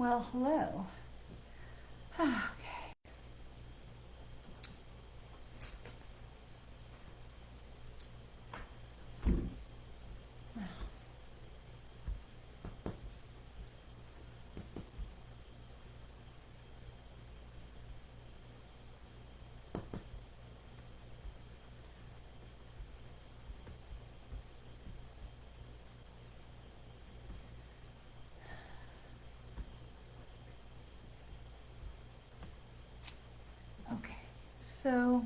Well, hello. Okay. Okay. So,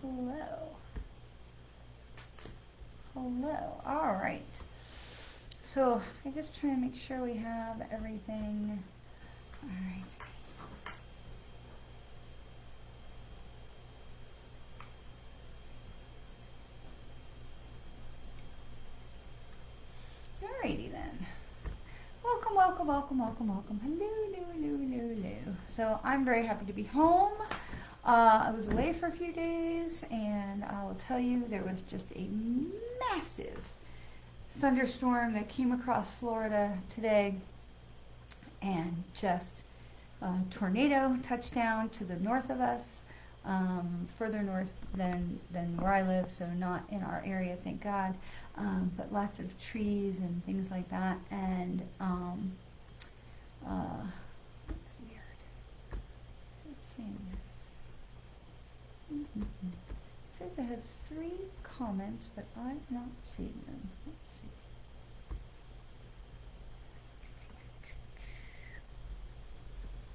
hello. Hello. All right. So, I'm just trying to make sure we have everything. All right. Alrighty then. Welcome, welcome, welcome, welcome, welcome. Hello, hello, hello, hello, hello. So I'm very happy to be home. I was away for a few days, and I will tell you there was just a massive thunderstorm that came across Florida today, and just a tornado touchdown to the north of us, further north than where I live, so not in our area, thank God. But lots of trees and things like that, and that's weird. Is it saying this? It says I have 3 comments, but I'm not seeing them. Let's see.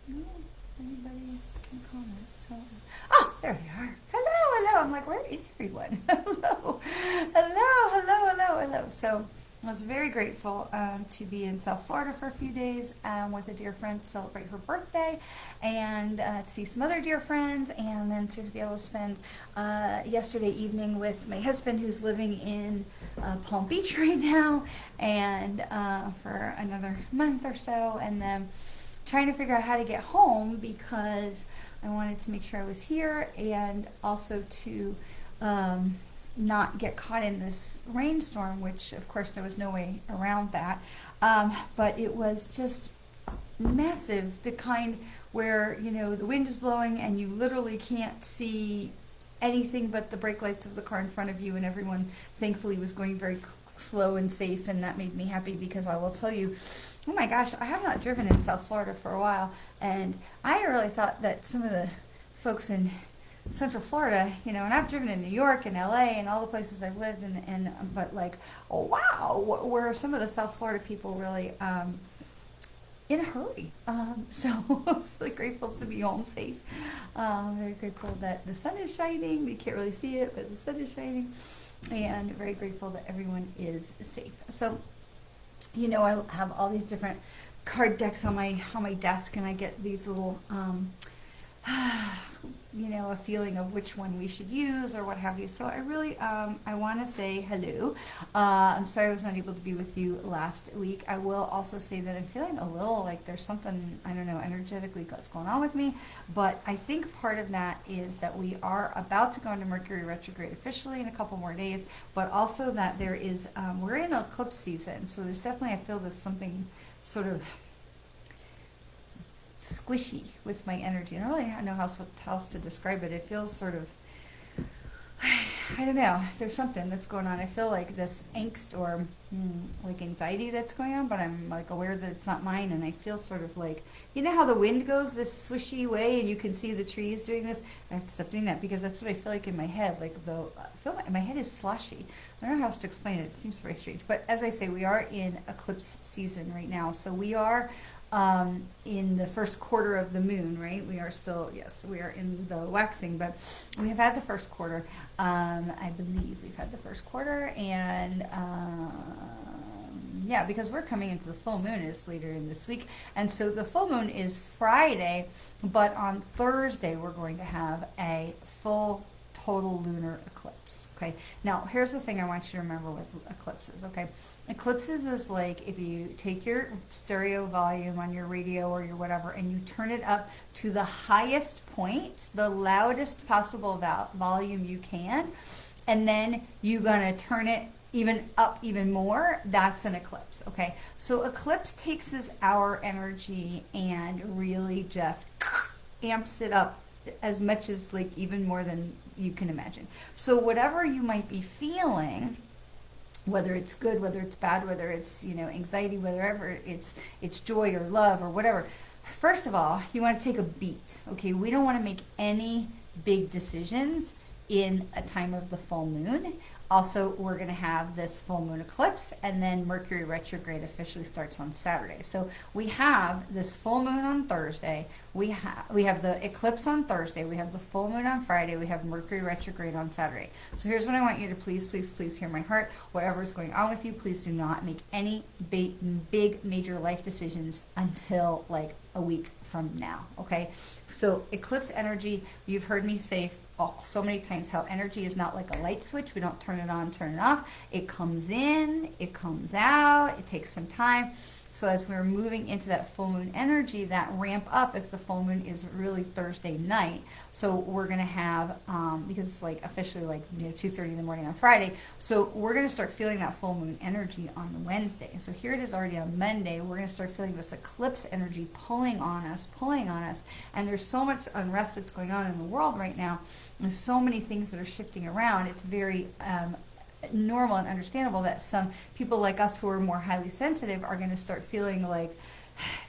No, anybody can comment. So, oh, there they are. Hello, hello. I'm like, where is everyone? Hello, hello, hello, hello, hello. So I was very grateful to be in South Florida for a few days with a dear friend to celebrate her birthday, and to see some other dear friends, and then to be able to spend yesterday evening with my husband, who's living in Palm Beach right now, and for another month or so, and then trying to figure out how to get home because I wanted to make sure I was here, and also to not get caught in this rainstorm, which of course there was no way around that. But it was just massive, the kind where, you know, the wind is blowing and you literally can't see anything but the brake lights of the car in front of you, and everyone thankfully was going very slow and safe, and that made me happy because I will tell you, oh my gosh, I have not driven in South Florida for a while, and I really thought that some of the folks in Central Florida, you know, and I've driven in New York and LA and all the places I've lived in, and but like, oh wow, were some of the South Florida people really in a hurry. So I was really grateful to be home safe. Very grateful that the sun is shining. You can't really see it, but the sun is shining, and very grateful that everyone is safe. So, you know, I have all these different card decks on my desk, and I get these little you know, a feeling of which one we should use or what have you. So I really I want to say hello. I'm sorry I was not able to be with you last week. I will also say that I'm feeling a little like there's something, I don't know, energetically that's going on with me, but I think part of that is that we are about to go into Mercury retrograde officially in a couple more days, but also that there is we're in eclipse season, so there's definitely, I feel there's something sort of squishy with my energy. I don't really know how else to describe it. It feels sort of, I don't know, there's something that's going on. I feel like this angst or like anxiety that's going on, but I'm like aware that it's not mine, and I feel sort of like, you know how the wind goes this swishy way and you can see the trees doing this? I have to stop doing that because that's what I feel like in my head. Like I feel like my head is slushy. I don't know how else to explain it. It seems very strange. But as I say, we are in eclipse season right now. So we are in the first quarter of the moon, right? We are still, yes, we are in the waxing, but we have had the first quarter. I believe we've had the first quarter, and yeah, because we're coming into the full moon is later in this week, and so the full moon is Friday, but on Thursday we're going to have a full total lunar eclipse. Okay, now here's the thing I want you to remember with eclipses. Okay, eclipses is like if you take your stereo volume on your radio or your whatever and you turn it up to the highest point, the loudest possible volume you can, and then you're gonna turn it even up even more, that's an eclipse. Okay, so eclipse takes our energy and really just amps it up as much as, like, even more than you can imagine. So whatever you might be feeling, whether it's good, whether it's bad, whether it's, anxiety, whatever it's joy or love or whatever, first of all, you want to take a beat. Okay, we don't want to make any big decisions in a time of the full moon. Also, we're going to have this full moon eclipse, and then Mercury retrograde officially starts on Saturday. So we have this full moon on Thursday. We have the eclipse on Thursday. We have the full moon on Friday. We have Mercury retrograde on Saturday. So here's what I want you to please, please, please hear my heart. Whatever is going on with you, please do not make any big major life decisions until like a week from now. Okay, so eclipse energy, you've heard me say so many times how energy is not like a light switch. We don't turn it on, turn it off. It comes in, it comes out, it takes some time. So as we're moving into that full moon energy, that ramp up, if the full moon is really Thursday night, so we're going to have, because it's like officially like 2:30 in the morning on Friday, so we're going to start feeling that full moon energy on Wednesday. So here it is already on Monday. We're going to start feeling this eclipse energy pulling on us, and there's so much unrest that's going on in the world right now. There's so many things that are shifting around. It's very normal and understandable that some people like us who are more highly sensitive are going to start feeling like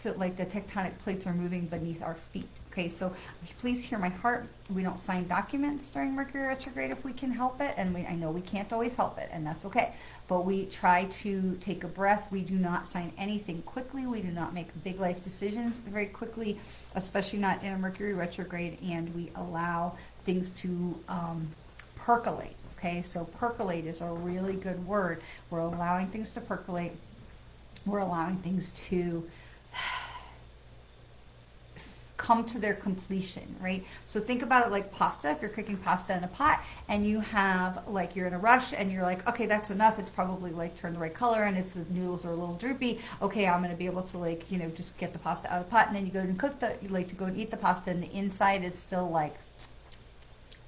the tectonic plates are moving beneath our feet. Okay, so please hear my heart. We don't sign documents during Mercury retrograde if we can help it, and I know we can't always help it, and that's okay. But we try to take a breath. We do not sign anything quickly. We do not make big life decisions very quickly, especially not in a Mercury retrograde, and we allow things to percolate. Okay, so percolate is a really good word. We're allowing things to percolate. We're allowing things to come to their completion, right? So think about it like pasta. If you're cooking pasta in a pot and you have, like, you're in a rush and you're like, okay, that's enough. It's probably like turned the right color and the noodles are a little droopy. Okay, I'm going to be able to just get the pasta out of the pot, and then you go and to go and eat the pasta, and the inside is still like,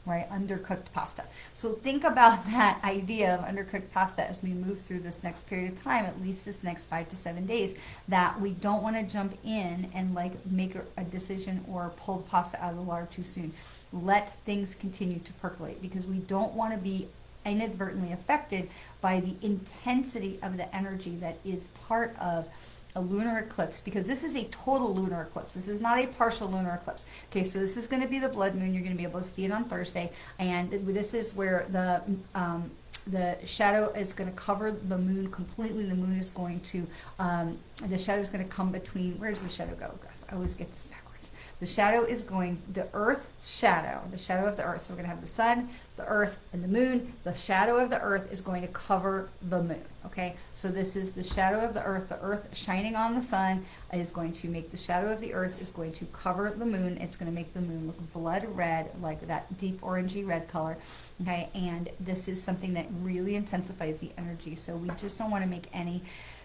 right, undercooked pasta. So think about that idea of undercooked pasta as we move through this next period of time, at least this next 5 to 7 days, that we don't want to jump in and make a decision or pull the pasta out of the water too soon. Let things continue to percolate, because we don't want to be inadvertently affected by the intensity of the energy that is part of a lunar eclipse, because this is a total lunar eclipse. This is not a partial lunar eclipse. Okay, so this is going to be the blood moon. You're going to be able to see it on Thursday, and this is where the shadow is going to cover the moon completely. The moon is going to, the shadow is going to come between, where does the shadow go? Guys, I always get this backwards. The shadow is going, the earth shadow, the shadow of the earth. So we're going to have the sun, the earth, and the moon. The shadow of the earth is going to cover the moon. Okay, so this is the shadow of the earth shining on the sun is going to make the shadow of the earth is going to cover the moon. It's going to make the moon look blood red, like that deep orangey red color. Okay, and this is something that really intensifies the energy. So we just don't want to make any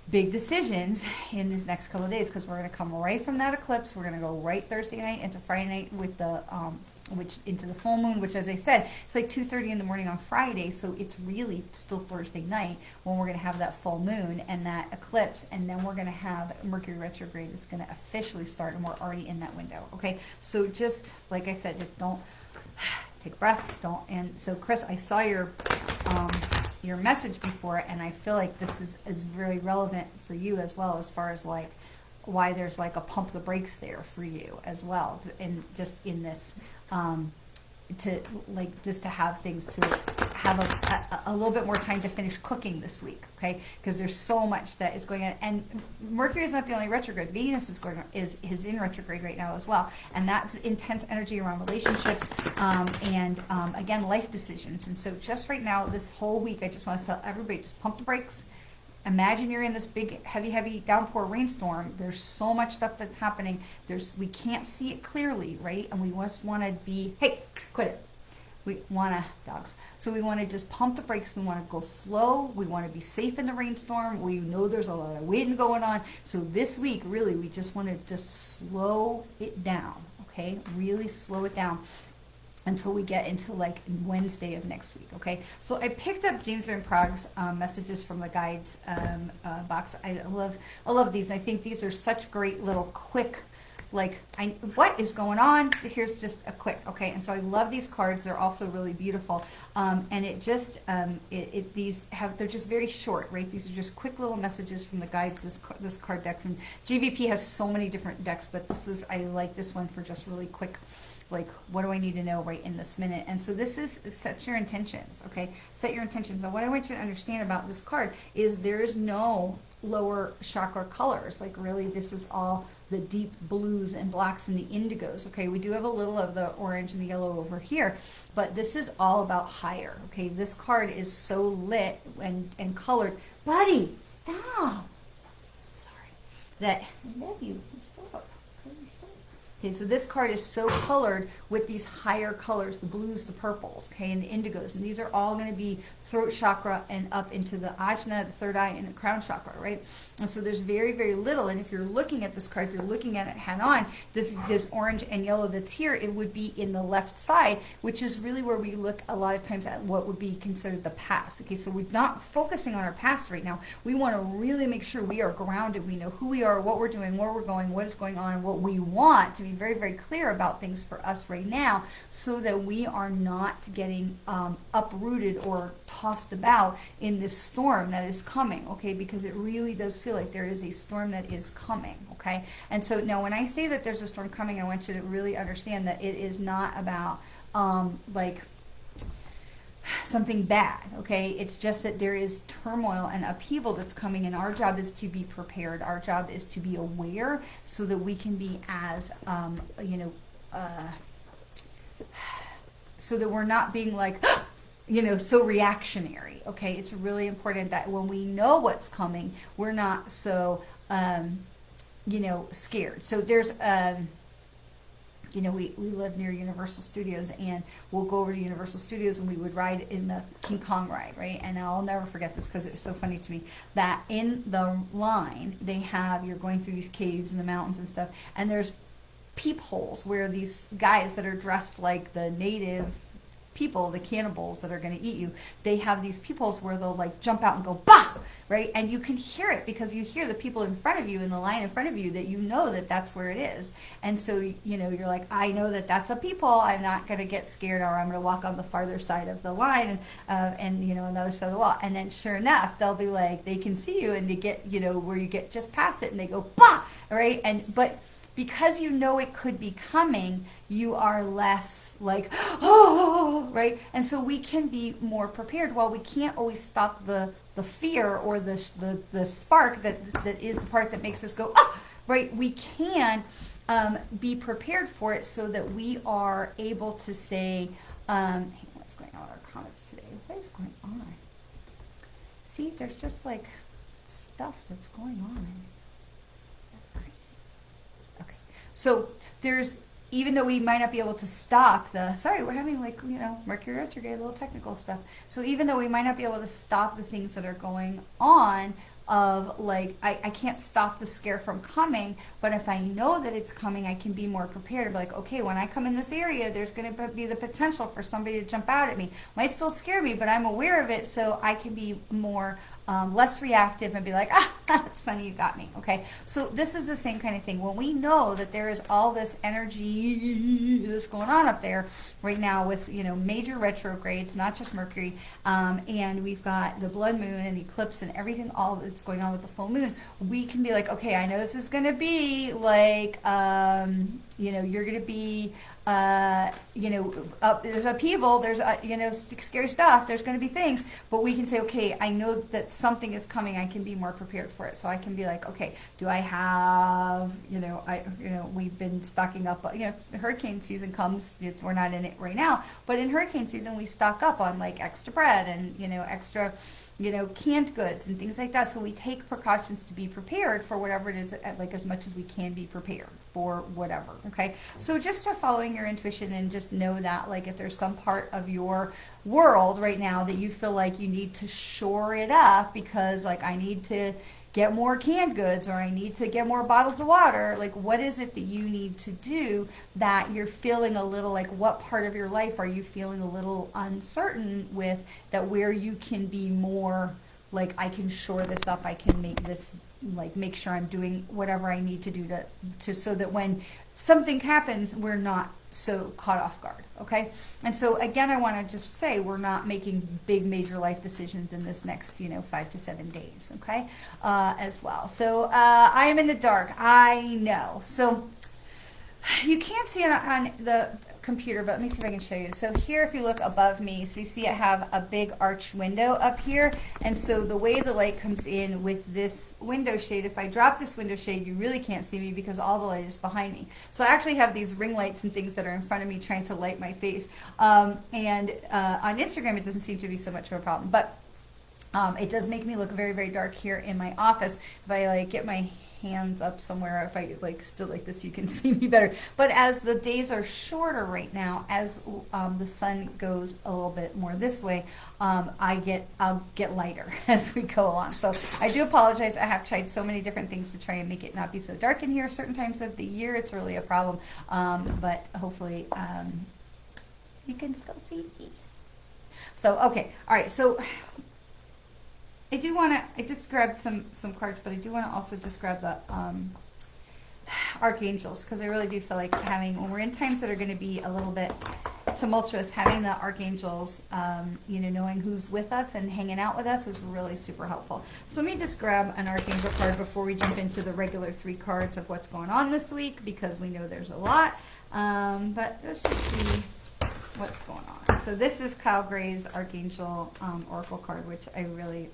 big decisions in these next couple of days, because we're going to come right from that eclipse. We're going to go right Thursday night into Friday night with the into the full moon, which, as I said, it's like 2:30 in the morning on Friday, so it's really still Thursday night when we're going to have that full moon and that eclipse, and then we're going to have Mercury retrograde. It's going to officially start, and we're already in that window. Okay, so just like I said, just don't take a breath. Don't. And so, Chris, I saw your message before, and I feel like this is very relevant for you as well, as far as like why there's like a pump the brakes there for you as well, and just in this to have things to have a little bit more time to finish cooking this week, okay? Because there's so much that is going on, and Mercury is not the only retrograde. Venus is is in retrograde right now as well, and that's intense energy around relationships and again, life decisions. And so just right now, this whole week, I just want to tell everybody, just pump the brakes. Imagine you're in this big, heavy downpour rainstorm. There's so much stuff that's happening. We can't see it clearly, right? And we just want to be, hey, quit it. We want to, dogs. So we want to just pump the brakes. We want to go slow. We want to be safe in the rainstorm. We know there's a lot of wind going on. So this week, really, we just want to just slow it down, okay? Really slow it down. until we get into like Wednesday of next week. Okay, so I picked up James Van Prague's messages from the guides box. I love these. I think these are such great little quick, like, what is going on? Here's just a quick, okay. And so I love these cards. They're also really beautiful. And it just, they're just very short, right? These are just quick little messages from the guides. This card deck from GVP has so many different decks, but I like this one for just really quick, like, what do I need to know right in this minute? And so this is set your intentions, okay? Set your intentions. And what I want you to understand about this card is there is no lower chakra colors. Like, really, this is all the deep blues and blacks and the indigos, okay? We do have a little of the orange and the yellow over here, but this is all about higher, okay? This card is so lit and colored. Buddy, stop. Sorry. That, I love you. Stop. Okay, so this card is so colored with these higher colors, the blues, the purples, okay, and the indigos. And these are all going to be throat chakra and up into the ajna, the third eye, and the crown chakra, right? And so there's very, very little. And if you're looking at this card, if you're looking at it head on, this orange and yellow that's here, it would be in the left side, which is really where we look a lot of times at what would be considered the past. Okay, so we're not focusing on our past right now. We want to really make sure we are grounded. We know who we are, what we're doing, where we're going, what is going on, and what we want to be very, very clear about things for us right now, so that we are not getting uprooted or tossed about in this storm that is coming, okay? Because it really does feel like there is a storm that is coming, okay? And so now when I say that there's a storm coming, I want you to really understand that it is not about like something bad, okay? It's just that there is turmoil and upheaval that's coming, and our job is to be prepared. Our job is to be aware so that we can be as, so that we're not being like, so reactionary, okay? It's really important that when we know what's coming, we're not so, scared. So there's, we live near Universal Studios, and we'll go over to Universal Studios and we would ride in the King Kong ride, right? And I'll never forget this because it was so funny to me that in the line you're going through these caves and the mountains and stuff, and there's peepholes where these guys that are dressed like the native people, the cannibals that are going to eat you, they have these peepholes where they'll like jump out and go bah, right? And you can hear it because you hear the people in front of you in the line in front of you, that you know that that's where it is. And so you're like, I know that that's a peephole. I'm not going to get scared, or I'm going to walk on the farther side of the line and on the other side of the wall. And then sure enough, they'll be like, they can see you, and they get where you get just past it, and they go bah, right? But because you know it could be coming, you are less like, oh, right? And so we can be more prepared. While we can't always stop the fear or the spark that is the part that makes us go, ah, right? We can be prepared for it so that we are able to say, what's going on with our comments today? What is going on? See, there's just like stuff that's going on. So even though we might not be able to stop we're having Mercury retrograde, a little technical stuff. So even though we might not be able to stop the things that are going on, of like, I can't stop the scare from coming, but if I know that it's coming, I can be more prepared. I'm like, okay, when I come in this area, there's going to be the potential for somebody to jump out at me. Might still scare me, but I'm aware of it, so I can be more less reactive and be like, it's funny, you got me, okay? So this is the same kind of thing. When we know that there is all this energy that's going on up there right now with, major retrogrades, not just Mercury, and we've got the blood moon and the eclipse and everything, all that's going on with the full moon, we can be like, okay, I know this is going to be like, you're going to be, there's upheaval, there's, scary stuff, there's going to be things, but we can say, okay, I know that something is coming, I can be more prepared for it. So I can be like, okay, do I have, we've been stocking up, the hurricane season comes, we're not in it right now, but in hurricane season, we stock up on like extra bread and, extra, canned goods and things like that. So we take precautions to be prepared for whatever it is, like as much as we can be prepared for whatever, okay? So just to following your intuition, and just know that, like, if there's some part of your world right now that you feel like you need to shore it up because, like, I need to, get more canned goods, or I need to get more bottles of water. Like, what is it that you need to do that you're feeling a little like, what part of your life are you feeling a little uncertain with, that where you can be more like, I can shore this up, I can make this, like, make sure I'm doing whatever I need to do to so that when something happens, we're not so caught off guard, okay? And so again, I want to just say, we're not making big major life decisions in this next 5 to 7 days, okay, as well. So I am in the dark, I know. So you can't see it on the computer, but let me see if I can show you. So here, if you look above me, so you see I have a big arched window up here, and so the way the light comes in with this window shade, if I drop this window shade, you really can't see me because all the light is behind me. So I actually have these ring lights and things that are in front of me trying to light my face, and on Instagram it doesn't seem to be so much of a problem, but it does make me look very, very dark here in my office. If I like get my hands up somewhere, if I like still like this, you can see me better. But as the days are shorter right now, as the sun goes a little bit more this way, I'll get lighter as we go along. So I do apologize. I have tried so many different things to try and make it not be so dark in here. Certain times of the year, it's really a problem. But hopefully, you can still see me. So okay, all right. So I do want to, I just grabbed some cards, but I do want to also just grab the archangels, because I really do feel like when we're in times that are going to be a little bit tumultuous, having the archangels, knowing who's with us and hanging out with us is really super helpful. So let me just grab an archangel card before we jump into the regular 3 cards of what's going on this week, because we know there's a lot. But let's just see what's going on. So this is Kyle Gray's Archangel Oracle card, which I really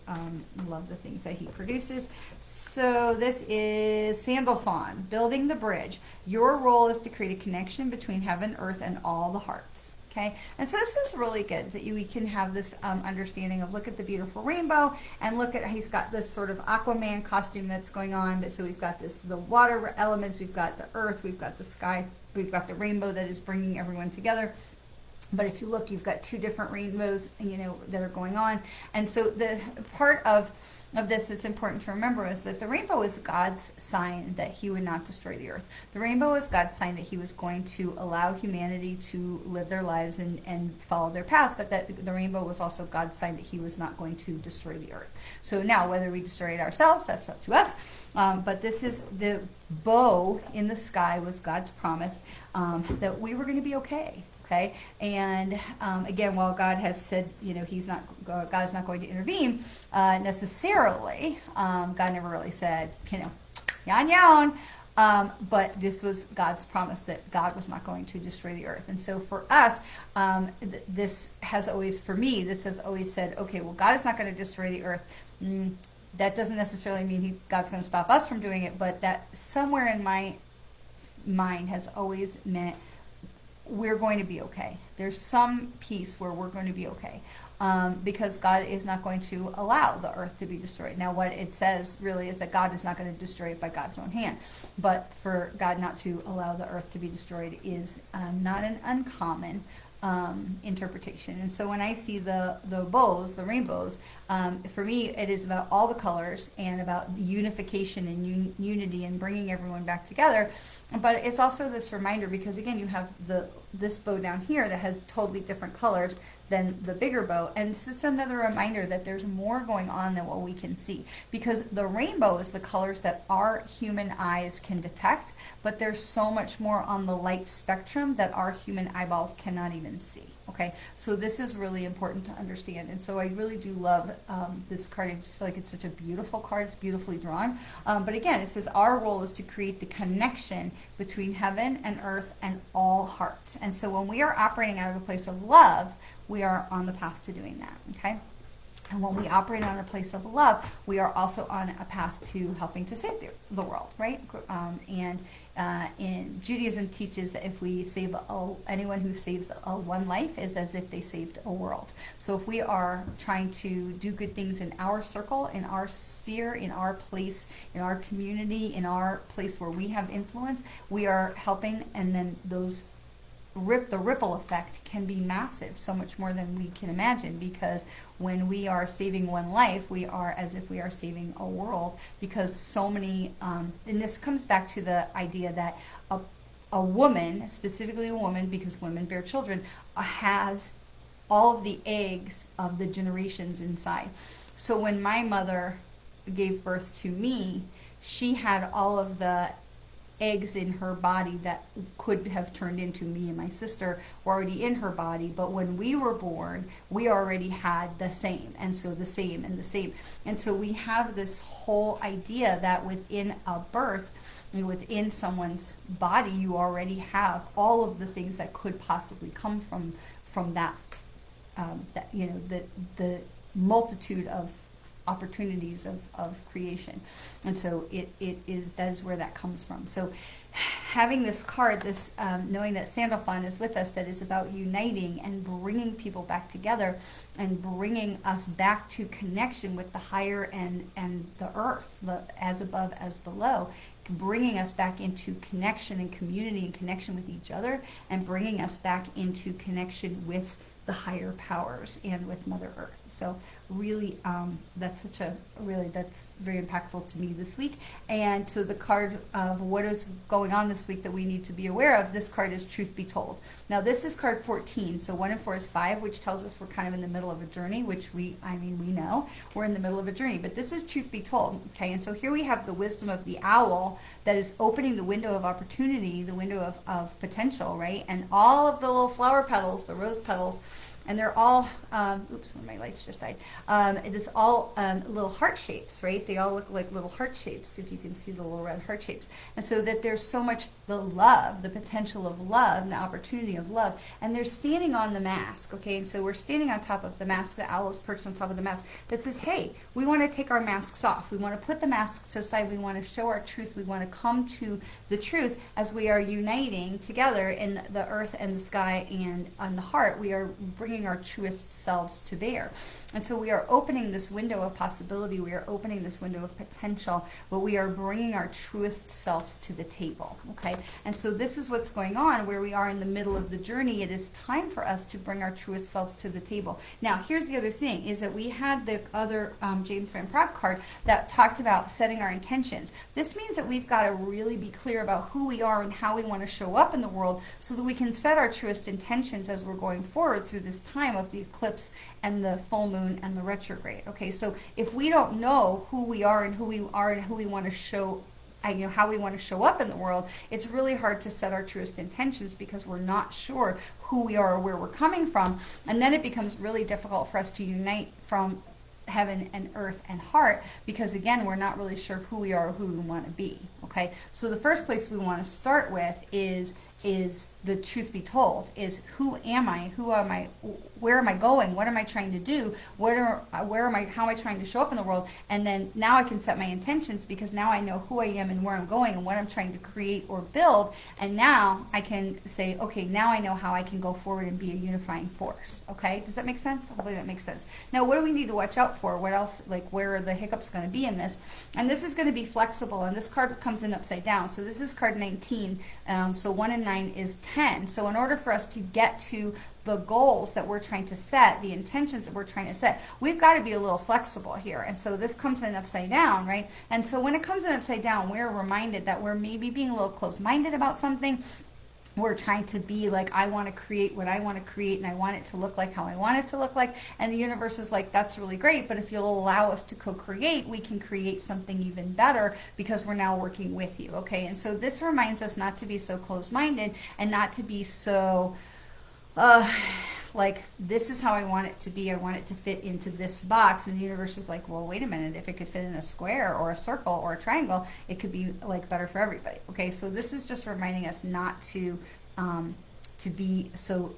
love the things that he produces. So this is Sandalphon, building the bridge. Your role is to create a connection between heaven, earth, and all the hearts. Okay, and so this is really good that we can have this understanding of, look at the beautiful rainbow, and look at, he's got this sort of Aquaman costume that's going on. But so we've got the water elements, we've got the earth, we've got the sky, we've got the rainbow that is bringing everyone together. But if you look, you've got 2 different rainbows, that are going on. And so the part of this that's important to remember is that the rainbow is God's sign that he would not destroy the earth. The rainbow is God's sign that he was going to allow humanity to live their lives and follow their path, but that the rainbow was also God's sign that he was not going to destroy the earth. So now, whether we destroy it ourselves, that's up to us. But this is the bow in the sky was God's promise that we were going to be okay. Okay, and again, while God has said, God is not going to intervene necessarily. God never really said, yon. But this was God's promise that God was not going to destroy the earth. And so for us, this has always said, okay, well, God is not going to destroy the earth. That doesn't necessarily mean God's going to stop us from doing it, but that somewhere in my mind has always meant we're going to be okay. There's some piece where we're going to be okay, because God is not going to allow the earth to be destroyed. Now, what it says really is that God is not going to destroy it by God's own hand. But for God not to allow the earth to be destroyed is not an uncommon interpretation. And so when I see the bows, the rainbows, for me it is about all the colors and about unification and unity and bringing everyone back together. But it's also this reminder, because again, you have this bow down here that has totally different colors than the bigger bow, and it's just another reminder that there's more going on than what we can see, because the rainbow is the colors that our human eyes can detect, but there's so much more on the light spectrum that our human eyeballs cannot even see. Okay, so this is really important to understand, and so I really do love this card. I just feel like it's such a beautiful card. It's beautifully drawn, but again, it says our role is to create the connection between heaven and earth and all hearts. And so when we are operating out of a place of love, we are on the path to doing that. Okay. And when we operate on a place of love, we are also on a path to helping to save the world, right? In Judaism teaches that if we save anyone who saves one life is as if they saved a world. So if we are trying to do good things in our circle, in our sphere, in our place, in our community, in our place where we have influence, we are helping, and then those the ripple effect can be massive, so much more than we can imagine, because when we are saving one life, we are as if we are saving a world, because so many, and this comes back to the idea that a woman, specifically a woman, because women bear children, has all of the eggs of the generations inside. So when my mother gave birth to me, she had all of the eggs in her body that could have turned into me and my sister were already in her body, but when we were born, we already had the same, and so the same and the same. And so we have this whole idea that within a birth, within someone's body, you already have all of the things that could possibly come from that, the multitude of opportunities of creation. And so that is where that comes from. So having this card, this knowing that Sandalphon is with us, that is about uniting and bringing people back together and bringing us back to connection with the higher and the earth, the as above as below, bringing us back into connection and community and connection with each other, and bringing us back into connection with the higher powers and with Mother Earth. So really, that's very impactful to me this week. And so the card of what is going on this week that we need to be aware of, this card is Truth Be Told. Now this is card 14. So 1 and 4 is 5, which tells us we're kind of in the middle of a journey, which we know we're in the middle of a journey, but this is Truth Be Told. Okay. And so here we have the wisdom of the owl that is opening the window of opportunity, the window of potential, right? And all of the little flower petals, the rose petals, and they're all, oops, my lights just died. It's all little heart shapes, right? They all look like little heart shapes, if you can see the little red heart shapes. And so that there's so much the love, the potential of love, and the opportunity of love. And they're standing on the mask, okay? And so we're standing on top of the mask. The owl is perched on top of the mask that says, hey, we want to take our masks off. We want to put the masks aside. We want to show our truth. We want to come to the truth as we are uniting together in the earth and the sky and on the heart. We are bringing our truest selves to bear. And so we are opening this window of possibility. We are opening this window of potential, but we are bringing our truest selves to the table, okay? And so this is what's going on where we are in the middle of the journey. It is time for us to bring our truest selves to the table. Now, here's the other thing, is that we had the other James Van Praagh card that talked about setting our intentions. This means that we've got to really be clear about who we are and how we want to show up in the world so that we can set our truest intentions as we're going forward through this time of the eclipse and the full moon and the retrograde. Okay, so if we don't know who we are and who we want to show, how we want to show up in the world, it's really hard to set our truest intentions because we're not sure who we are or where we're coming from. And then it becomes really difficult for us to unite from heaven and earth and heart, because again, we're not really sure who we are or who we want to be. Okay, so the first place we want to start with is the truth be told, is who am I, where am I going, what am I trying to do, how am I trying to show up in the world. And then now I can set my intentions, because now I know who I am and where I'm going and what I'm trying to create or build. And now I can say, okay, now I know how I can go forward and be a unifying force. Okay, does that make sense? Hopefully that makes sense. Now, what do we need to watch out for? What else, like where are the hiccups going to be in this? And this is going to be flexible, and this card comes in upside down. So this is card 19. So 1 and 9 is 10. So in order for us to get to the goals that we're trying to set, the intentions that we're trying to set, we've got to be a little flexible here. And so this comes in upside down, right? And so when it comes in upside down, we're reminded that we're maybe being a little close-minded about something. We're trying to be like, I want to create what I want to create, and I want it to look like how I want it to look like. And the universe is like, that's really great, but if you'll allow us to co-create, we can create something even better, because we're now working with you, okay? And so this reminds us not to be so close-minded and not to be so like, this is how I want it to be. I want it to fit into this box. And the universe is like, well, wait a minute. If it could fit in a square or a circle or a triangle, it could be like better for everybody. Okay, so this is just reminding us not to be so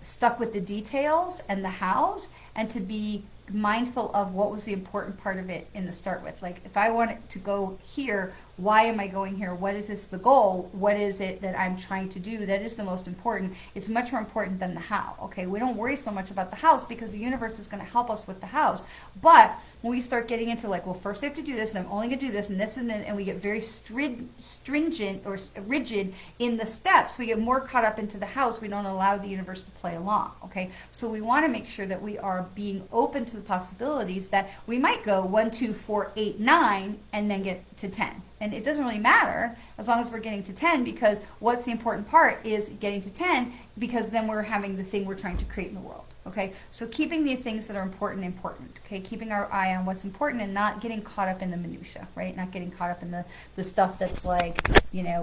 stuck with the details and the hows, and to be mindful of what was the important part of it in the start with. Like, if I want it to go here, why am I going here? What is this the goal? What is it that I'm trying to do? That is the most important. It's much more important than the how. Okay, we don't worry so much about the house because the universe is going to help us with the house. But when we start getting into like, well, first I have to do this, and I'm only going to do this and this and then, and we get very stringent or rigid in the steps, we get more caught up into the house. We don't allow the universe to play along. Okay, so we want to make sure that we are being open to the possibilities that we might go 1, 2, 4, 8, 9, and then get to 10. And it doesn't really matter as long as we're getting to 10, because what's the important part is getting to 10, because then we're having the thing we're trying to create in the world. Okay, so keeping the things that are important. Okay, keeping our eye on what's important and not getting caught up in the minutia, right? Not getting caught up in the stuff that's like,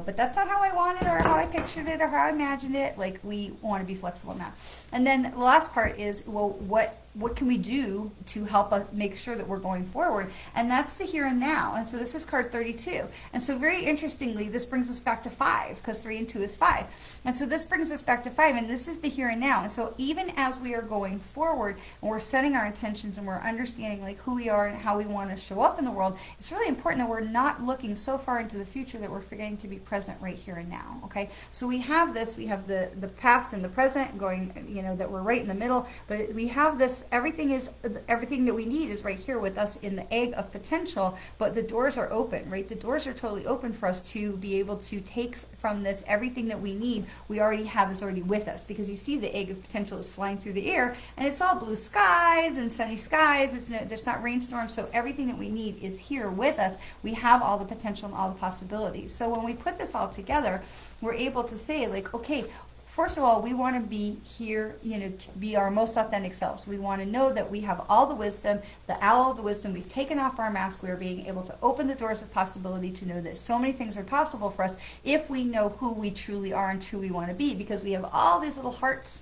but that's not how I want it or how I pictured it or how I imagined it. Like, we want to be flexible now. And then the last part is, well, what can we do to help us make sure that we're going forward? And that's the here and now. And so this is card 32. And so very interestingly, this brings us back to 5, because 3 and 2 is 5. And so this brings us back to 5, and this is the here and now. And so even as we are going forward and we're setting our intentions and we're understanding like who we are and how we want to show up in the world, it's really important that we're not looking so far into the future that we're forgetting to be present right here and now. Okay, so we have this, we have the past and the present going, that we're right in the middle, but we have this, everything that we need is right here with us in the egg of potential, but the doors are open, right? The doors are totally open for us to be able to take from this everything that we need. We already have is already with us, because you see the egg of potential is flying through the air, and it's all blue skies and sunny skies. There's not rainstorms, so everything that we need is here with us. We have all the potential and all the possibilities. So when we put this all together, we're able to say like, okay, first of all, we want to be here, to be our most authentic selves. We want to know that we have all the wisdom, the owl of the wisdom. We've taken off our mask. We are being able to open the doors of possibility to know that so many things are possible for us if we know who we truly are and truly want to be, because we have all these little hearts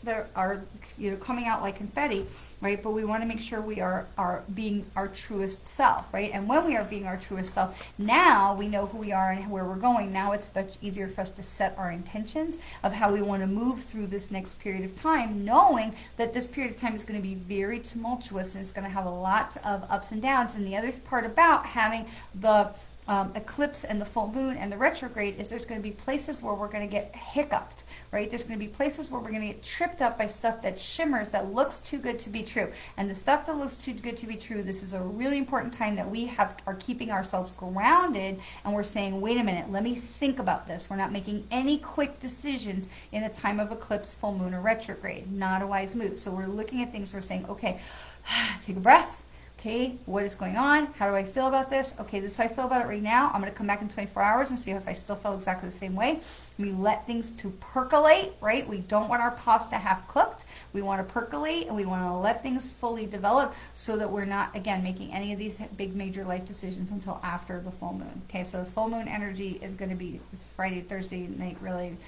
that are coming out like confetti, right? But we want to make sure we are being our truest self, right? And when we are being our truest self, now we know who we are and where we're going. Now it's much easier for us to set our intentions of how we want to move through this next period of time, knowing that this period of time is going to be very tumultuous and it's going to have lots of ups and downs. And the other part about having the eclipse and the full moon and the retrograde is there's going to be places where we're going to get hiccuped, right? There's going to be places where we're going to get tripped up by stuff that shimmers, that looks too good to be true. And the stuff that looks too good to be true, this is a really important time that we are keeping ourselves grounded, and we're saying, wait a minute, let me think about this. We're not making any quick decisions in a time of eclipse, full moon, or retrograde. Not a wise move. So we're looking at things, we're saying, okay, take a breath. Okay, what is going on? How do I feel about this? Okay, this is how I feel about it right now. I'm going to come back in 24 hours and see if I still feel exactly the same way. We let things to percolate, right? We don't want our pasta half cooked. We want to percolate, and we want to let things fully develop so that we're not, again, making any of these big major life decisions until after the full moon. Okay, so full moon energy is going to be Friday, Thursday night, really,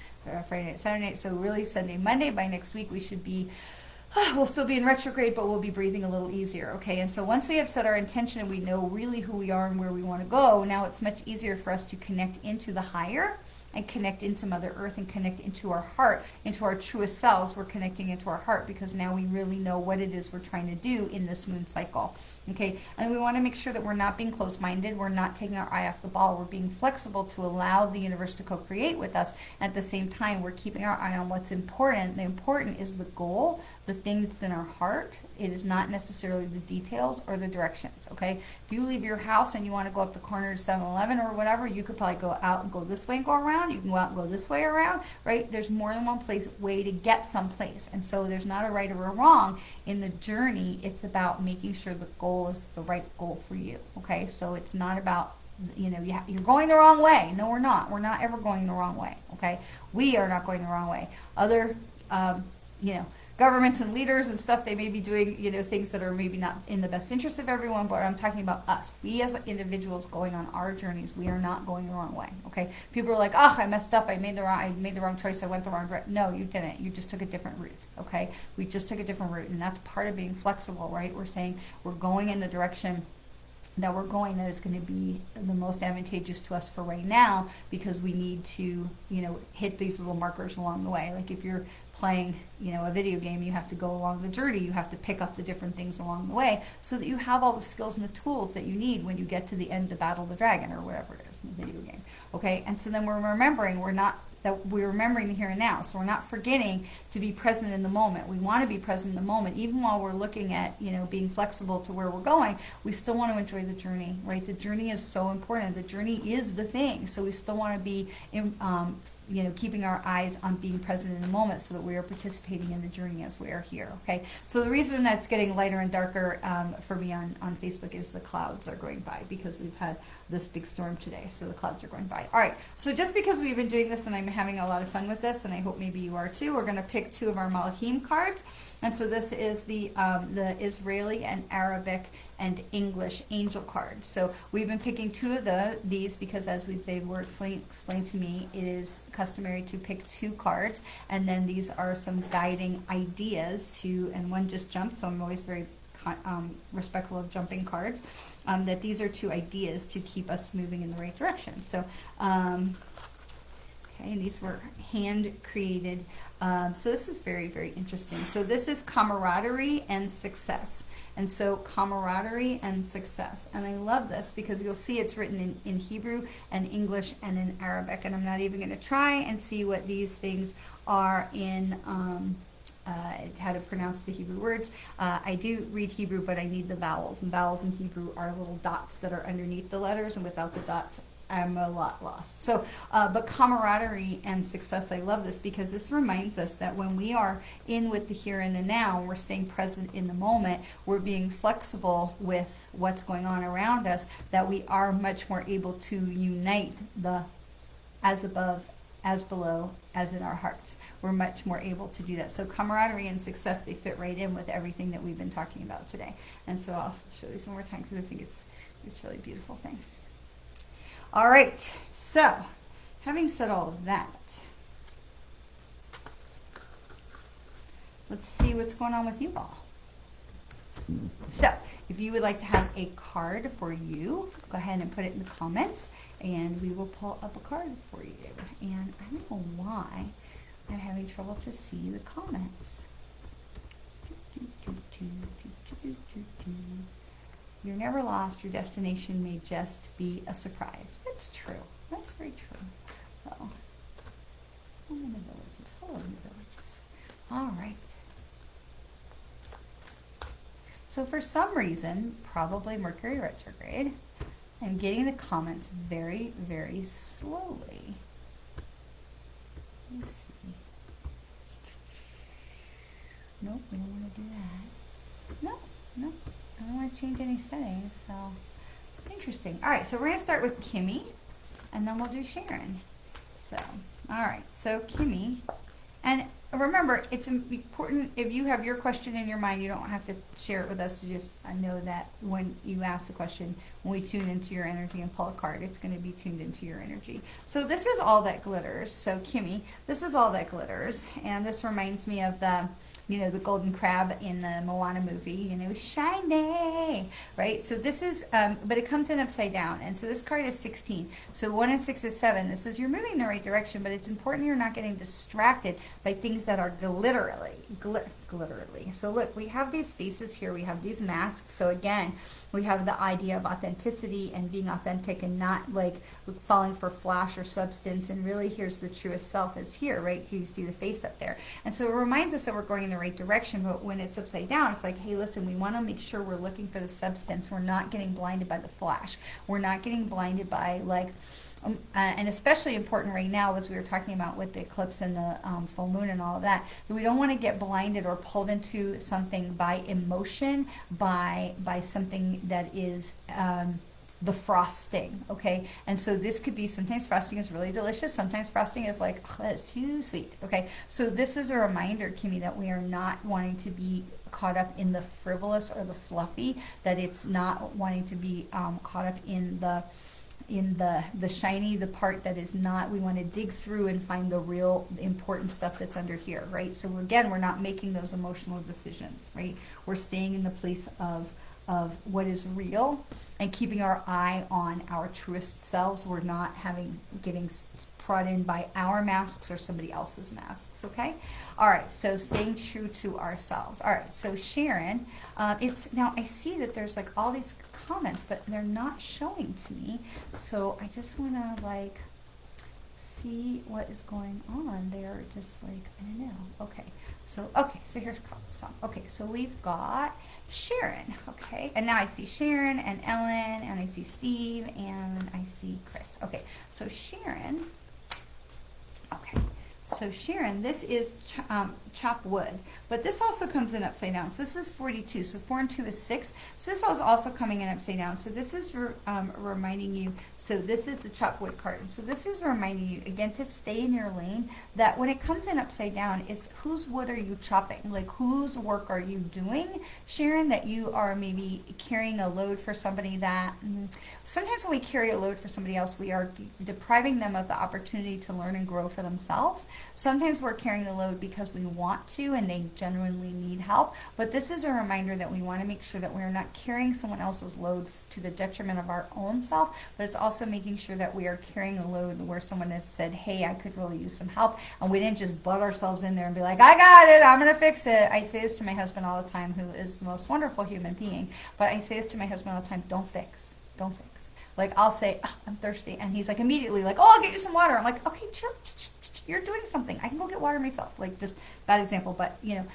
Friday night, Saturday night. So really Sunday, Monday. By next week, we should be we'll still be in retrograde, but we'll be breathing a little easier, okay? And so once we have set our intention and we know really who we are and where we want to go, now it's much easier for us to connect into the higher and connect into Mother Earth and connect into our heart, into our truest selves. We're connecting into our heart because now we really know what it is we're trying to do in this moon cycle, okay? And we want to make sure that we're not being closed-minded. We're not taking our eye off the ball. We're being flexible to allow the universe to co-create with us. At the same time, we're keeping our eye on what's important. The important is the goal, the thing that's in our heart. It is not necessarily the details or the directions, okay? If you leave your house and you want to go up the corner to 7-Eleven or whatever, you could probably go out and go this way and go around. You can go out and go this way around, right? There's more than one way to get someplace. And so there's not a right or a wrong in the journey. It's about making sure the goal is the right goal for you, okay? So it's not about, you're going the wrong way. No, we're not. We're not ever going the wrong way, okay? We are not going the wrong way. Other, governments and leaders and stuff, they may be doing, things that are maybe not in the best interest of everyone, but I'm talking about us. We as individuals going on our journeys, we are not going the wrong way, okay? People are like, oh, I messed up, I made the wrong choice, I went the wrong direction. No, you didn't. You just took a different route, okay? We just took a different route, and that's part of being flexible, right? We're saying we're going in the direction that we're going that is going to be the most advantageous to us for right now, because we need to, hit these little markers along the way. Like if you're playing, a video game, you have to go along the journey, you have to pick up the different things along the way so that you have all the skills and the tools that you need when you get to the end to battle the dragon or whatever it is in the video game. Okay, and so then we're remembering we're remembering the here and now. So we're not forgetting to be present in the moment. We want to be present in the moment. Even while we're looking at, being flexible to where we're going, we still want to enjoy the journey, right? The journey is so important. The journey is the thing. So we still want to be, keeping our eyes on being present in the moment so that we are participating in the journey as we are here, okay? So the reason that's getting lighter and darker for me on Facebook is the clouds are going by, because we've had this big storm today, so the clouds are going by. All right, so just because we've been doing this and I'm having a lot of fun with this, and I hope maybe you are too, we're going to pick 2 of our Malachim cards. And so this is the Israeli and Arabic and English angel cards. So we've been picking 2 of these because as they were explained to me, it is customary to pick 2 cards, and then these are some guiding ideas and one just jumped, so I'm always very respectful of jumping cards, that these are 2 ideas to keep us moving in the right direction. So okay, and these were hand created. So this is very, very interesting. So this is camaraderie and success. And so camaraderie and success. And I love this because you'll see it's written in Hebrew and English and in Arabic. And I'm not even going to try and see what these things are in how to pronounce the Hebrew words. I do read Hebrew, but I need the vowels. And vowels in Hebrew are little dots that are underneath the letters, and without the dots, I'm a lot lost. So, but camaraderie and success, I love this because this reminds us that when we are in with the here and the now, we're staying present in the moment, we're being flexible with what's going on around us, that we are much more able to unite the as above, as below, as in our hearts. We're much more able to do that. So camaraderie and success, they fit right in with everything that we've been talking about today. And so I'll show these one more time because I think it's a really beautiful thing. All right, so having said all of that, let's see what's going on with you all. So if you would like to have a card for you, go ahead and put it in the comments, and we will pull up a card for you. And I don't know why I'm having trouble to see the comments. You're never lost. Your destination may just be a surprise. That's true. That's very true. So, home in the villages. Hello in the villages. All right. So for some reason, probably Mercury retrograde, I'm getting the comments very, very slowly. Let's see. Nope, we don't want to do that. No. I don't want to change any settings, so interesting. All right, so we're going to start with Kimmy, and then we'll do Sharon. So, all right, so Kimmy, and remember, it's important, if you have your question in your mind, you don't have to share it with us. You just know that when you ask the question, when we tune into your energy and pull a card, it's going to be tuned into your energy. So this is All That Glitters. So Kimmy, this is All That Glitters, and this reminds me of the the golden crab in the Moana movie, shiny, right? So this is, but it comes in upside down. And so this card is 16. So 1 and 6 is 7. This is you're moving in the right direction, but it's important you're not getting distracted by things that are glitterly. So look, we have these faces here. We have these masks. So again, we have the idea of authenticity and being authentic and not like falling for flash or substance. And really, here's the truest self is here, right? You see the face up there. And so it reminds us that we're going in the right direction. But when it's upside down, it's like, hey, listen, we want to make sure we're looking for the substance. We're not getting blinded by the flash. We're not getting blinded by and especially important right now, as we were talking about with the eclipse and the full moon and all of that, we don't want to get blinded or pulled into something by emotion, by something that is the frosting, okay? And so this could be, sometimes frosting is really delicious, sometimes frosting is like, oh, that is too sweet, okay? So this is a reminder, Kimmy, that we are not wanting to be caught up in the frivolous or the fluffy, that it's not wanting to be caught up in the shiny, the part that is not. We want to dig through and find the real important stuff that's under here, right? So again, we're not making those emotional decisions, right? We're staying in the place of of what is real and keeping our eye on our truest selves. We're not getting brought in by our masks or somebody else's masks, okay? All right, so staying true to ourselves. All right, so Sharon, now I see that there's like all these comments, but they're not showing to me. So I just want to like see what is going on. They're just like, I don't know. Okay, so here's some. Okay, so we've got Sharon, okay, and now I see Sharon and Ellen, and I see Steve, and I see Chris. Okay, so Sharon, okay, so Sharon, this is chop wood, but this also comes in upside down. So this is 42, so 4 and 2 is 6. So this is also coming in upside down. So this is reminding you, so this is the chop wood card. And so this is reminding you, again, to stay in your lane, that when it comes in upside down, it's whose wood are you chopping? Like, whose work are you doing, Sharon, that you are maybe carrying a load for somebody that, sometimes when we carry a load for somebody else, we are depriving them of the opportunity to learn and grow for themselves. Sometimes we're carrying the load because we want to and they genuinely need help, but this is a reminder that we want to make sure that we're not carrying someone else's load to the detriment of our own self, but it's also making sure that we are carrying a load where someone has said, hey, I could really use some help, and we didn't just butt ourselves in there and be like, I got it, I'm going to fix it. I say this to my husband all the time, who is the most wonderful human being, but I say this to my husband all the time, don't fix. Like, I'll say, oh, I'm thirsty, and he's like immediately like, oh, I'll get you some water. I'm like, okay, chill, you're doing something. I can go get water myself. Like, just bad example, but you know,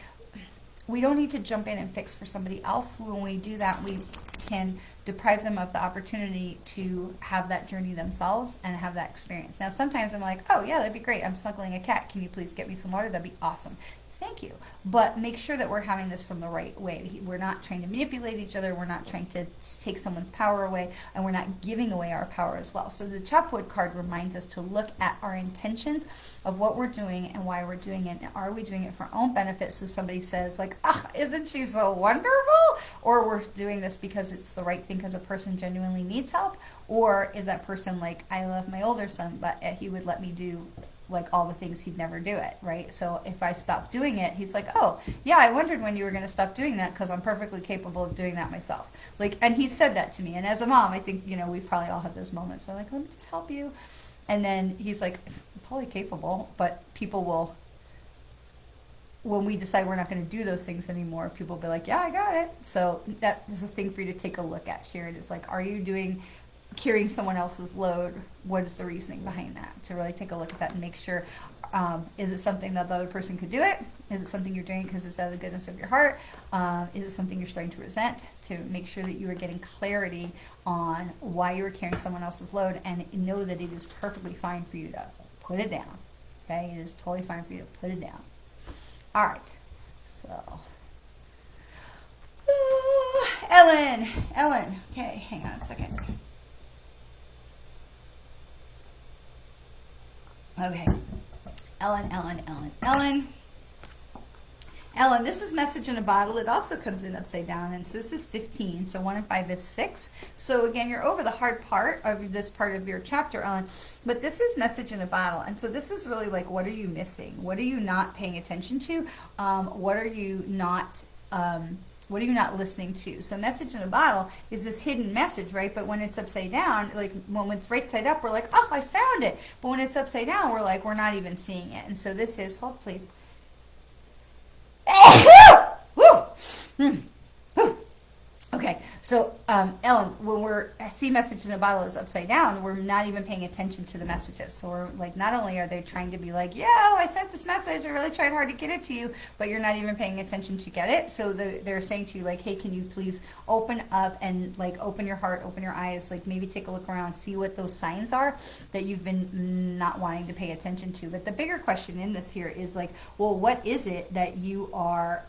we don't need to jump in and fix for somebody else. When we do that, we can deprive them of the opportunity to have that journey themselves and have that experience. Now, sometimes I'm like, oh yeah, that'd be great. I'm snuggling a cat. Can you please get me some water? That'd be awesome. Thank you. But make sure that we're having this from the right way. We're not trying to manipulate each other. We're not trying to take someone's power away, and we're not giving away our power as well. So the chopwood card reminds us to look at our intentions of what we're doing and why we're doing it. And are we doing it for our own benefit? So somebody says like, isn't she so wonderful? Or we're doing this because it's the right thing because a person genuinely needs help? Or is that person like, I love my older son, but he would let me do like all the things, he'd never do it, right? So if I stop doing it, he's like, oh yeah, I wondered when you were going to stop doing that because I'm perfectly capable of doing that myself. Like, and he said that to me, and as a mom, I think, you know, we've probably all had those moments where like, let me just help you, and then he's like, I'm totally capable, but people will, when we decide we're not going to do those things anymore, people will be like, yeah, I got it. So that is a thing for you to take a look at, Sharon. Is like, are you carrying someone else's load? What is the reasoning behind that? To really take a look at that and make sure, is it something that the other person could do it? Is it something you're doing because it's out of the goodness of your heart? Is it something you're starting to resent? To make sure that you are getting clarity on why you're carrying someone else's load, and know that it is perfectly fine for you to put it down. Okay, it is totally fine for you to put it down. All right, so Ellen. Okay, hang on a second. Okay, Ellen, this is message in a bottle. It also comes in upside down, and so this is 15, so 1 and 5 is 6. So again, you're over the hard part of this part of your chapter, Ellen, but this is message in a bottle, and so this is really like, what are you missing? What are you not paying attention to? What are you not listening to? So message in a bottle is this hidden message, right? But when it's upside down, like when it's right side up, we're like, oh, I found it. But when it's upside down, we're like, we're not even seeing it. And so this is, hold please. Okay, so Ellen, when I see message in a bottle is upside down, we're not even paying attention to the messages. So we're like, not only are they trying to be like, yeah, I sent this message, I really tried hard to get it to you, but you're not even paying attention to get it. So they're saying to you like, hey, can you please open up and like open your heart, open your eyes, like maybe take a look around, see what those signs are that you've been not wanting to pay attention to. But the bigger question in this here is like, well, what is it that you are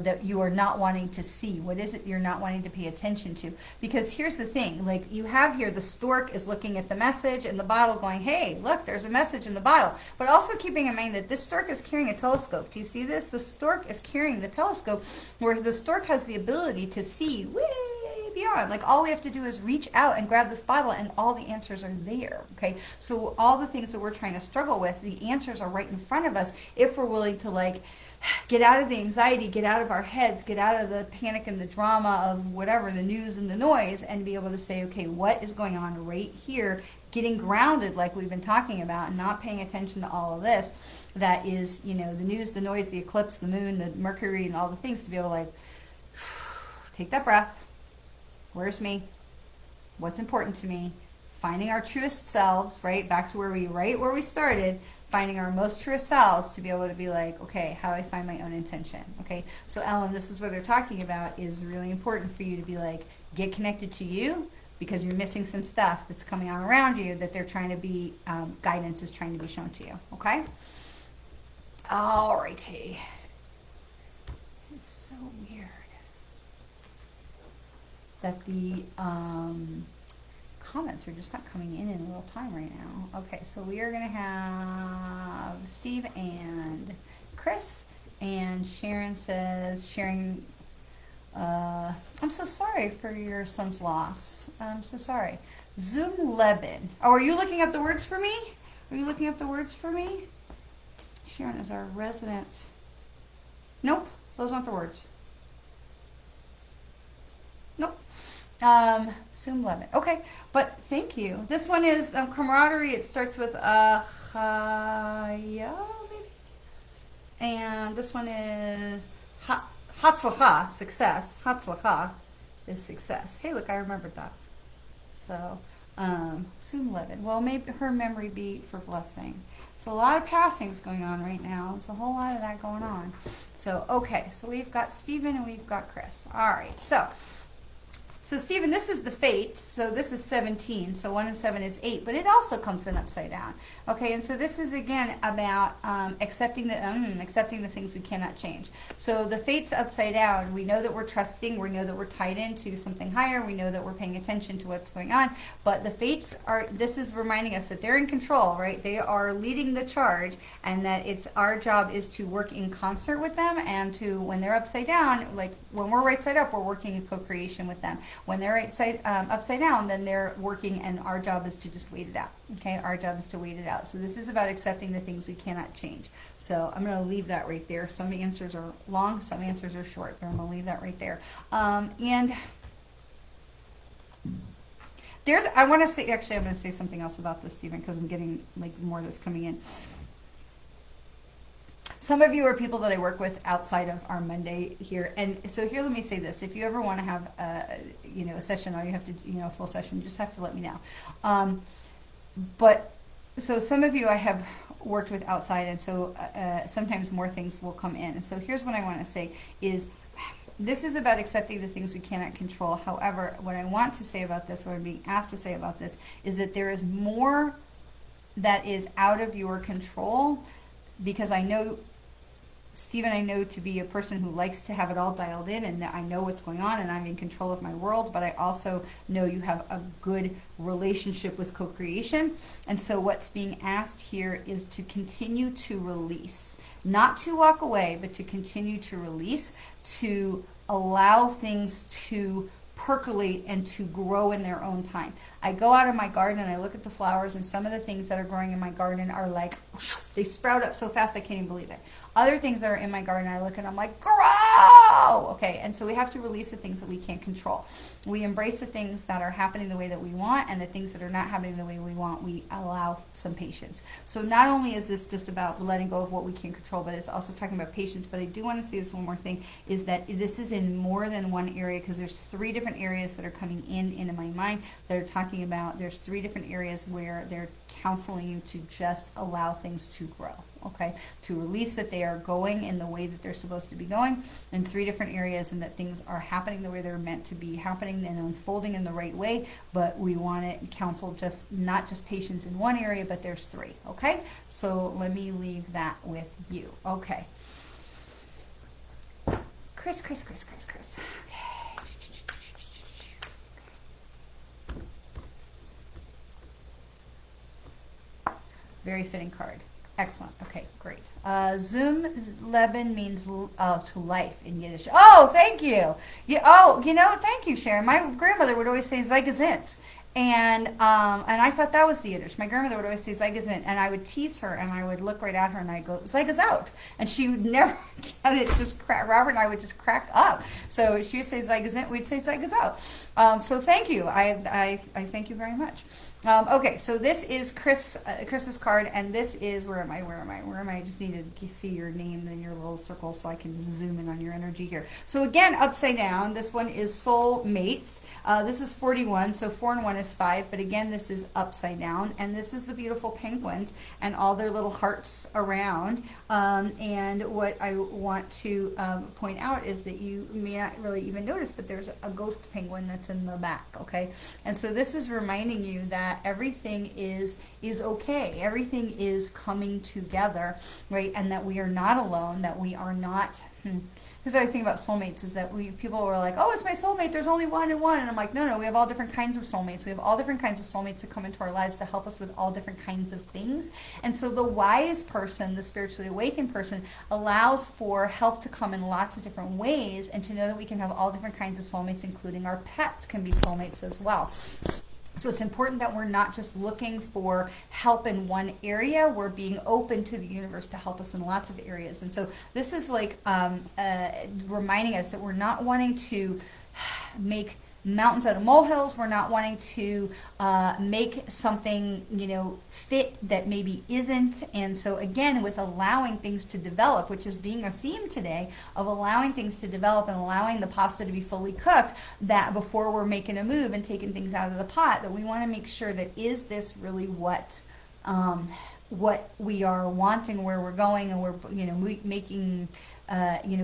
that you are not wanting to see? What is it you're not wanting to pay attention to? Because here's the thing, like you have here, the stork is looking at the message in the bottle going, hey, look, there's a message in the bottle. But also keeping in mind that this stork is carrying a telescope. Do you see this? The stork is carrying the telescope, where the stork has the ability to see way beyond. Like all we have to do is reach out and grab this bottle and all the answers are there. Okay. So all the things that we're trying to struggle with, the answers are right in front of us if we're willing to like get out of the anxiety, get out of our heads, get out of the panic and the drama of whatever, the news and the noise, and be able to say, okay, what is going on right here? Getting grounded like we've been talking about and not paying attention to all of this that is, you know, the news, the noise, the eclipse, the moon, the Mercury, and all the things, to be able to like take that breath. Where's me? What's important to me? Finding our truest selves, right? Back to where we started, finding our most truest selves, to be able to be like, okay, how do I find my own intention? Okay, so Ellen, this is what they're talking about is really important for you to be like, get connected to you, because you're missing some stuff that's coming on around you that they're trying to be, guidance is trying to be shown to you, okay? Alrighty. It's so weird that the comments are just not coming in real time right now. Okay, so we are going to have Steve and Chris, and Sharon says, sharing, I'm so sorry for your son's loss. I'm so sorry. Zoom Leben. Oh, are you looking up the words for me? Are you looking up the words for me? Sharon is our resident. Nope, those aren't the words. Nope. Zoom Leben. Okay, but thank you. This one is camaraderie. It starts with maybe. And this one is Hatzlacha, success. Hatzlacha is success. Hey, look, I remembered that. So, Zoom Leben. Well, maybe her memory be for blessing. So a lot of passings going on right now. There's a whole lot of that going on. So, okay, so we've got Stephen and we've got Chris. All right, so Stephen, this is the fates. So this is 17. So 1 and 7 is 8, but it also comes in upside down. Okay, and so this is again about accepting the things we cannot change. So the fates upside down. We know that we're trusting. We know that we're tied into something higher. We know that we're paying attention to what's going on. But the fates are. This is reminding us that they're in control, right? They are leading the charge, and that it's our job is to work in concert with them, and to, when they're upside down, like when we're right side up, we're working in co-creation with them. When they're right side, upside down, then they're working, and our job is to just wait it out. Okay, our job is to wait it out. So this is about accepting the things we cannot change. So I'm going to leave that right there. Some answers are long, some answers are short, but I'm going to leave that right there. And there's, I want to say, actually, I'm going to say something else about this, Stephen, because I'm getting like more that's coming in. Some of you are people that I work with outside of our Monday here, and so here, let me say this: if you ever want to have a session, or you have to, a full session, you just have to let me know. But so some of you I have worked with outside, and so sometimes more things will come in. And so here's what I want to say is, this is about accepting the things we cannot control. However, what I want to say about this, what I'm being asked to say about this, is that there is more that is out of your control, because I know, Stephen, I know to be a person who likes to have it all dialed in, and I know what's going on, and I'm in control of my world, but I also know you have a good relationship with co-creation. And so what's being asked here is to continue to release, not to walk away, but to continue to release, to allow things to percolate and to grow in their own time. I go out in my garden and I look at the flowers, and some of the things that are growing in my garden are like, they sprout up so fast I can't even believe it. Other things that are in my garden, I look and I'm like, grow! Okay, and so we have to release the things that we can't control. We embrace the things that are happening the way that we want, and the things that are not happening the way we want, we allow some patience. So not only is this just about letting go of what we can't control, but it's also talking about patience. But I do want to say this one more thing, is that this is in more than one area, because there's 3 different areas that are coming into my mind that are talking about, there's 3 different areas where they're counseling you to just allow things to grow. Okay, to release that they are going in the way that they're supposed to be going in 3 different areas, and that things are happening the way they're meant to be happening and unfolding in the right way. But we want to counsel just not just patience in one area, but there's 3. Okay, so let me leave that with you. Okay, Chris. Okay. Very fitting card. Excellent. Okay, great. Zum Leben means to life in Yiddish. Oh, thank you. Thank you, Sharon. My grandmother would always say Zeigezint. And I thought that was the Yiddish. My grandmother would always say Zeigezint, and I would tease her, and I would look right at her, and I'd go Zeigez out, and she would never get it. Just crack. Robert and I would just crack up. So she would say Zeigezint, we'd say Zeigez out. So thank you. I thank you very much. Okay, so this is Chris's card, and this is where am I? I just need to see your name in your little circle so I can zoom in on your energy here. So again, upside down. This one is soul mates. This is 41, so 4 and 1 is 5, but again, this is upside down, and this is the beautiful penguins and all their little hearts around. And what I want to point out is that you may not really even notice, but there's a ghost penguin that's in the back, okay? And so this is reminding you that everything is okay. Everything is coming together, right? And that we are not alone, that we are not... Because the other thing about soulmates is that people were like, oh, it's my soulmate, there's only one and one. And I'm like, no, we have all different kinds of soulmates. We have all different kinds of soulmates that come into our lives to help us with all different kinds of things. And so the wise person, the spiritually awakened person, allows for help to come in lots of different ways, and to know that we can have all different kinds of soulmates, including our pets can be soulmates as well. So it's important that we're not just looking for help in one area. We're being open to the universe to help us in lots of areas. And so this is like reminding us that we're not wanting to make mountains out of molehills. We're not wanting to make something, fit that maybe isn't. And so again, with allowing things to develop, which is being a theme today of allowing things to develop and allowing the pasta to be fully cooked, that before we're making a move and taking things out of the pot, that we want to make sure that is this really what we are wanting, where we're going, and we're making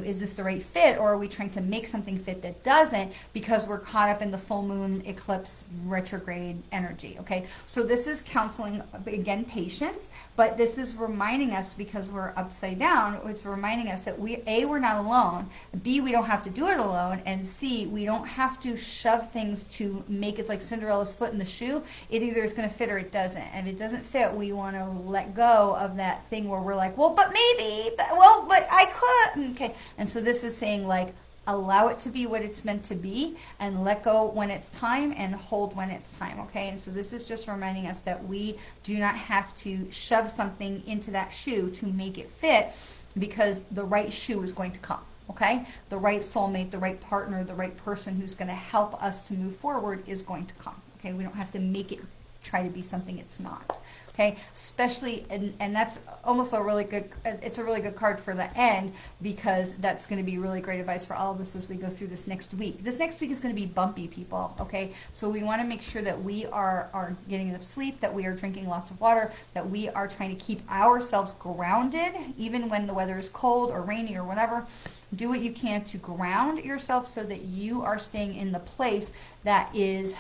is this the right fit, or are we trying to make something fit that doesn't because we're caught up in the full moon eclipse retrograde energy, okay? So this is counseling, again, patience, but this is reminding us, because we're upside down, it's reminding us that we're not alone, B, we don't have to do it alone, and C, we don't have to shove things to make it like Cinderella's foot in the shoe. It either is going to fit or it doesn't. And if it doesn't fit, we want to let go of that thing where we're like, well, but maybe, but I could. Okay, and so this is saying, like, allow it to be what it's meant to be, and let go when it's time, and hold when it's time, okay? And so this is just reminding us that we do not have to shove something into that shoe to make it fit, because the right shoe is going to come, okay? The right soulmate, the right partner, the right person who's going to help us to move forward is going to come, okay? We don't have to make it try to be something it's not. Okay, especially, and that's almost a really good card for the end, because that's going to be really great advice for all of us as we go through this next week. This next week is going to be bumpy, people, okay? So we want to make sure that we are getting enough sleep, that we are drinking lots of water, that we are trying to keep ourselves grounded, even when the weather is cold or rainy or whatever. Do what you can to ground yourself so that you are staying in the place that is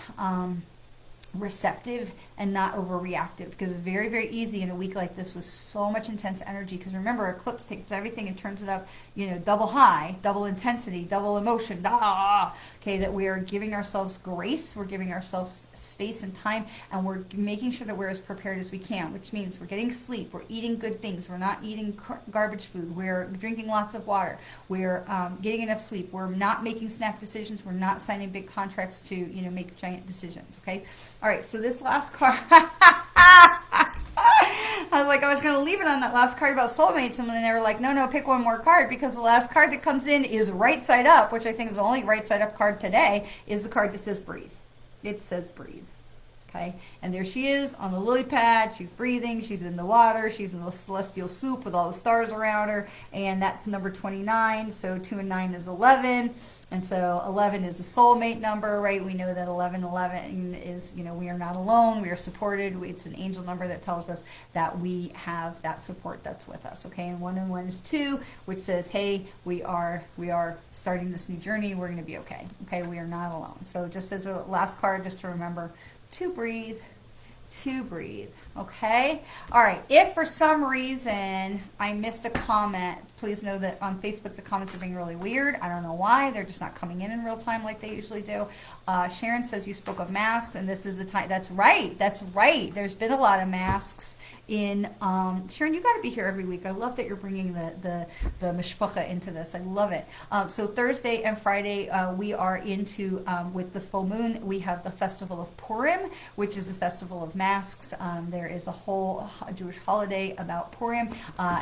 receptive and not overreactive, because it's very, very easy in a week like this with so much intense energy, because remember, eclipse takes everything and turns it up, double high, double intensity, double emotion, okay, that we are giving ourselves grace, we're giving ourselves space and time, and we're making sure that we're as prepared as we can, which means we're getting sleep, we're eating good things, we're not eating garbage food, we're drinking lots of water, we're getting enough sleep, we're not making snap decisions, we're not signing big contracts to make giant decisions, okay? All right, so this last card, I was like, I was going to leave it on that last card about soulmates, and then they were like, no, pick one more card, because the last card that comes in is right side up, which I think is the only right side up card today, is the card that says breathe. It says breathe. Okay, and there she is on the lily pad. She's breathing. She's in the water. She's in the celestial soup with all the stars around her. And that's number 29. So 2 and 9 is 11. And so 11 is a soulmate number, right? We know that 11 is, we are not alone. We are supported. It's an angel number that tells us that we have that support that's with us. Okay, and 1 and 1 is 2, which says, hey, we are starting this new journey. We're going to be okay. Okay, we are not alone. So just as a last card, just to remember, to breathe, okay? All right, if for some reason I missed a comment, please know that on Facebook the comments are being really weird. I don't know why. They're just not coming in real time like they usually do. Sharon says you spoke of masks, and this is the time. That's right. There's been a lot of masks, in Sharon, you got to be here every week. I love that you're bringing the mishpacha into this. I love it. So Thursday and Friday we are into with the full moon. We have the festival of Purim, which is the festival of masks. There is a whole Jewish holiday about Purim.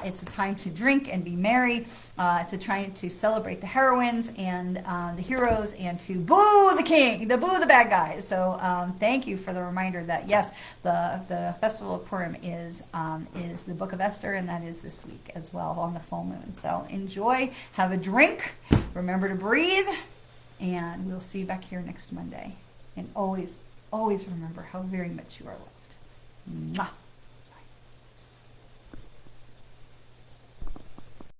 It's a time to drink and be merry. It's a time to celebrate the heroines and the heroes, and to boo the king, boo the bad guys. So thank you for the reminder that yes, the festival of Purim is the Book of Esther, and that is this week as well on the full moon. So enjoy, have a drink, remember to breathe, and we'll see you back here next Monday. And always, always remember how very much you are loved. Mwah.